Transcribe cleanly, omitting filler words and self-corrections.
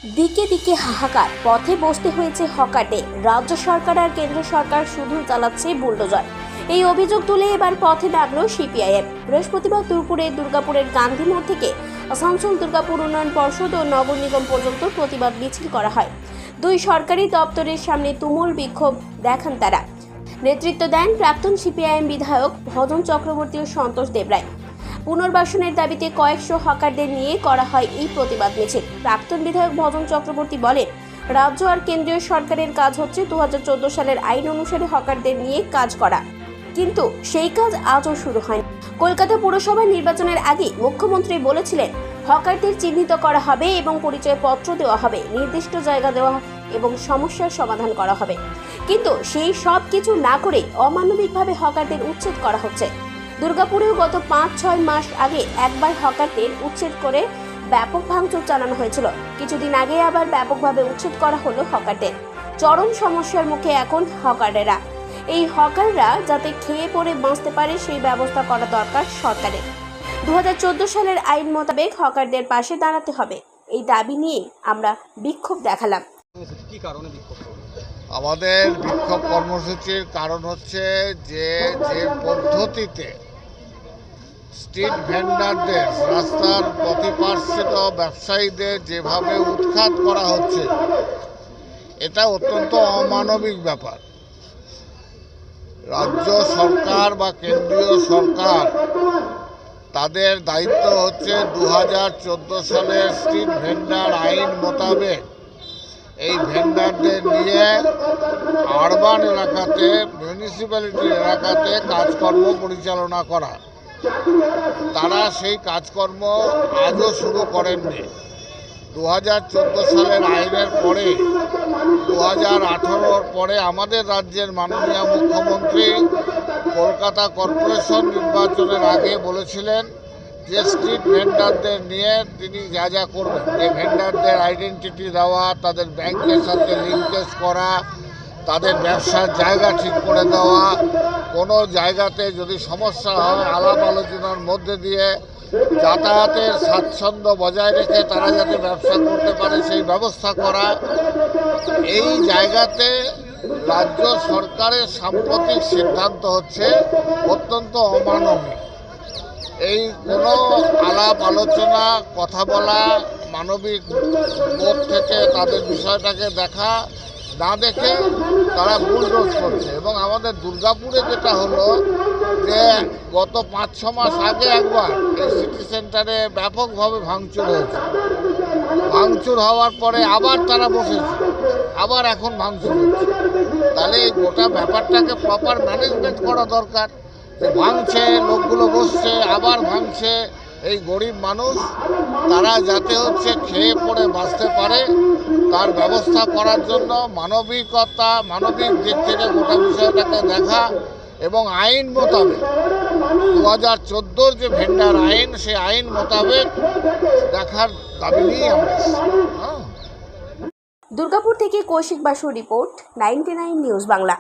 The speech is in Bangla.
দিকে দিকে হাহাকার, পথে বসতে হয়েছে হকারদের। রাজ্য সরকার আর কেন্দ্র সরকার শুধু চালাচ্ছে বুলডোজার। এই অভিযোগ তুলে এবার পথে নামলো সিপিআইএম। বৃহস্পতিবার দুপুরে দুর্গাপুরের গান্ধী মোড় থেকে আসানসোল দুর্গাপুর উন্নয়ন পর্ষদ ও নগর নিগম পর্যন্ত প্রতিবাদ মিছিল করা হয়। দুই সরকারি দপ্তরের সামনে তুমুল বিক্ষোভ দেখান তারা। নেতৃত্ব দেন প্রাক্তন সিপিআইএম বিধায়ক ভজন চক্রবর্তী ও সন্তোষ দেবরায়। পুনর্বাসনের দাবিতে কয়েকশো হকারদের নিয়ে করা হয় এই প্রতিবাদ মিছিল। প্রাক্তন বিধায়ক ভজন চক্রবর্তী বলেন, রাজ্য আর কেন্দ্রীয় সরকারের কাজ হচ্ছে 2014 সালের আইন অনুসারে হকারদের নিয়ে কাজ করা, কিন্তু সেই কাজ আজও শুরু হয়নি। কলকাতা পুরসভা নির্বাচনের আগে মুখ্যমন্ত্রী বলেছিলেন, হকারদের চিহ্নিত করা হবে এবং পরিচয়পত্র দেওয়া হবে, নির্দিষ্ট জায়গা দেওয়া এবং সমস্যার সমাধান করা হবে, কিন্তু সেই সব কিছু না করে অমানবিকভাবে হকারদের উচ্ছেদ করা হচ্ছে। দুর্গাপুরেও গত 5-6 মাস আগে একবার হকারদের উচ্ছেদ করে ব্যাপক ভাঙচুর চালানো হয়েছিল। কিছুদিন আগে আবার ব্যাপকভাবে উচ্ছেদ করা হলো হকারদের। চরম সমস্যার মুখে এখন হকারেরা। এই হকাররা যাতে খেয়ে পড়ে বাঁচতে পারে সেই ব্যবস্থা করা দরকার সরকারের। 2014 সালের আইন মোতাবেক হকারদের পাশে দাঁড়াতে হবে। এই দাবি নিয়ে আমরা বিক্ষোভ দেখালাম। কি কারণে বিক্ষোভ করবেন? আমাদের বিক্ষোভ কর্মসূচির কারণ হচ্ছে যে পদ্ধতিতে স্ট্রিট ভেন্ডারদের, রাস্তার প্রতিপার্শ্বিত ব্যবসায়ীদের যেভাবে উৎখাত করা হচ্ছে, এটা অত্যন্ত অমানবিক ব্যাপার। রাজ্য সরকার বা কেন্দ্রীয় সরকার, তাদের দায়িত্ব হচ্ছে 2014 সালের স্ট্রিট ভেন্ডার আইন মোতাবেক এই ভেন্ডারদের নিয়ে আরবান এলাকাতে, মিউনিসিপ্যালিটি এলাকাতে কাজকর্ম পরিচালনা করা। তারা সেই কাজকর্ম আজও শুরু করেননি। 2014 সালের আইনের পরে 2018 পরে আমাদের রাজ্যের মাননীয় মুখ্যমন্ত্রী কলকাতা কর্পোরেশন নির্বাচনের আগে বলেছিলেন যে স্ট্রিট ভেন্ডারদের নিয়ে তিনি যা যা করবেন, যে ভেন্ডারদের আইডেন্টিটি দেওয়া, তাদের ব্যাংকের সাথে লিঙ্কেজ করা, তাদের ব্যবসার জায়গা ঠিক করে দেওয়া, কোনো জায়গাতে যদি সমস্যা হয় আলাপ আলোচনার মধ্যে দিয়ে যাতায়াতের স্বাচ্ছন্দ্য বজায় রেখে তারা যাতে ব্যবসা করতে পারে সেই ব্যবস্থা করা। এই জায়গাতে রাজ্য সরকারের সাম্প্রতিক সিদ্ধান্ত হচ্ছে অত্যন্ত অমানবিক। এই কোনো আলাপ আলোচনা, কথা বলা, মানবিক বোধ থেকে তাদের বিষয়টাকে দেখা না দেখে তারা বুলডোজ করছে। এবং আমাদের দুর্গাপুরে যেটা হলো যে গত 5-6 মাস আগে একবার এই সিটি সেন্টারে ব্যাপকভাবে ভাঙচুর হয়েছে। ভাঙচুর হওয়ার পরে আবার তারা বসেছে, আবার এখন ভাঙচুর হচ্ছে। তাহলে এই গোটা ব্যাপারটাকে প্রপার ম্যানেজমেন্ট করা দরকার। ভাঙছে, লোকগুলো বসছে, আবার ভাঙছে। এই গরিব মানুষ তারা যাতে হচ্ছে খেয়ে পড়ে বাঁচতে পারে তার ব্যবস্থা করার জন্য মানবিক দিক থেকে গোটা বিষয়টাকে দেখা এবং আইন মোতাবেক 2014 যে ভেন্ডার আইন, সেই আইন মোতাবেক দেখার দাবি নিয়ে আমরা। দুর্গাপুর থেকে কৌশিক বাসুর রিপোর্ট, 99 নিউজ বাংলা।